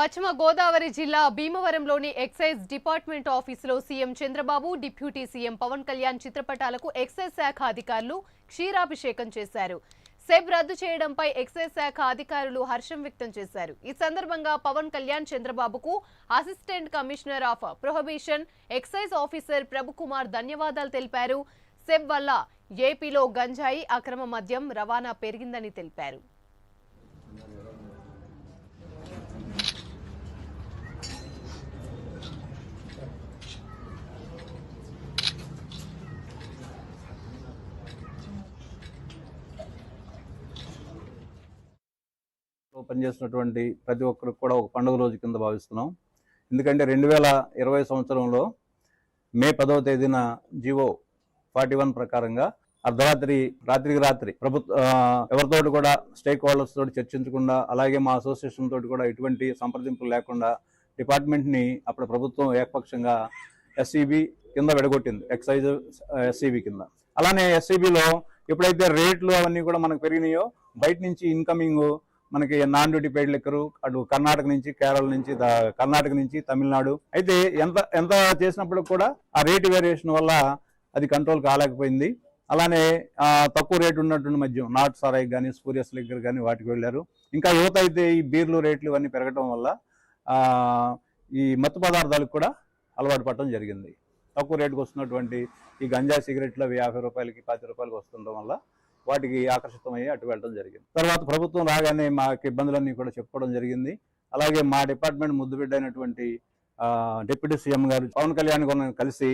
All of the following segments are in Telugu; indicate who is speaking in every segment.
Speaker 1: పశ్చిమ గోదావరి జిల్లా భీమవరంలోని ఎక్సైజ్ డిపార్ట్మెంట్ ఆఫీసులో CM Chandrababu, deputy CM Pawan Kalyan చిత్రపటాలకు ఎక్సైజ్ శాఖ అధికారులు క్షీరాభిషేకం చేశారు. సెబ్ రద్దు చేయడంపై ఎక్సైజ్ శాఖ అధికారులు హర్షం వ్యక్తం చేశారు. ఈ సందర్భంగా పవన్ కళ్యాణ్ చంద్రబాబుకు assistant commissioner of prohibition excise officer Prabhukumar ధన్యవాదాలు తెలిపారు. సెబ్ వల్ల ఏపీలో గంజాయి, అక్రమ మద్యం రవాణా పెరిగిందని తెలిపారు.
Speaker 2: పనిచేసినటువంటి ప్రతి ఒక్కరికి కూడా ఒక పండుగ రోజు కింద భావిస్తున్నాం. ఎందుకంటే 2020 సంవత్సరంలో మే 10వ తేదీన జీవో 41 ప్రకారంగా రాత్రికి రాత్రి ఎవరితోటి కూడా స్టేక్ హోల్డర్స్ తోటి చర్చించకుండా, అలాగే మా అసోసియేషన్ తోటి కూడా ఎటువంటి సంప్రదింపులు లేకుండా డిపార్ట్మెంట్ని అప్పుడు ప్రభుత్వం ఏకపక్షంగా ఎస్సీబీ కింద విడగొట్టింది, ఎక్సైజ్ ఎస్సీబీ కింద. అలానే ఎస్సీబీలో ఎప్పుడైతే రేట్లు అవన్నీ కూడా మనకు పెరిగినాయో, బయట నుంచి ఇన్కమింగ్ మనకి నాన్ డ్యూటీ పెయిడ్ లెక్కరు అటు కర్ణాటక నుంచి, కేరళ నుంచి, కర్ణాటక నుంచి, తమిళనాడు అయితే ఎంత చేసినప్పుడు కూడా ఆ రేటు వేరియేషన్ వల్ల అది కంట్రోల్ కాలేకపోయింది. అలానే తక్కువ రేటు ఉన్నటువంటి మద్యం నాటు సారాయి కానీ, స్పూరియస్ లిక్కర్ కానీ వాటికి వెళ్ళారు. ఇంకా యువత అయితే ఈ బీర్లు రేట్లు ఇవన్నీ పెరగడం వల్ల ఈ మత్తు పదార్థాలకు కూడా అలవాటు పడటం జరిగింది. తక్కువ రేటుకు వస్తున్నటువంటి ఈ గంజా సిగరెట్లు అవి 50 రూపాయలకి, 10 రూపాయలకి వస్తుండడం వల్ల వాటికి ఆకర్షితమయ్యి అటు వెళ్ళడం జరిగింది. తర్వాత ప్రభుత్వం రాగానే మాకు ఇబ్బందులన్నీ కూడా చెప్పుకోవడం జరిగింది. అలాగే మా డిపార్ట్మెంట్ ముద్దుబిడ్డ అయినటువంటి డిప్యూటీ సీఎం గారు పవన్ కళ్యాణ్ గారిని కలిసి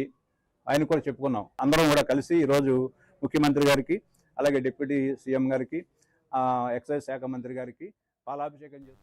Speaker 2: ఆయన కూడా చెప్పుకున్నాం. అందరం కూడా కలిసి ఈరోజు ముఖ్యమంత్రి గారికి, అలాగే డిప్యూటీ సీఎం గారికి, ఎక్సైజ్ శాఖ మంత్రి గారికి పాలాభిషేకం చేస్తున్నాం.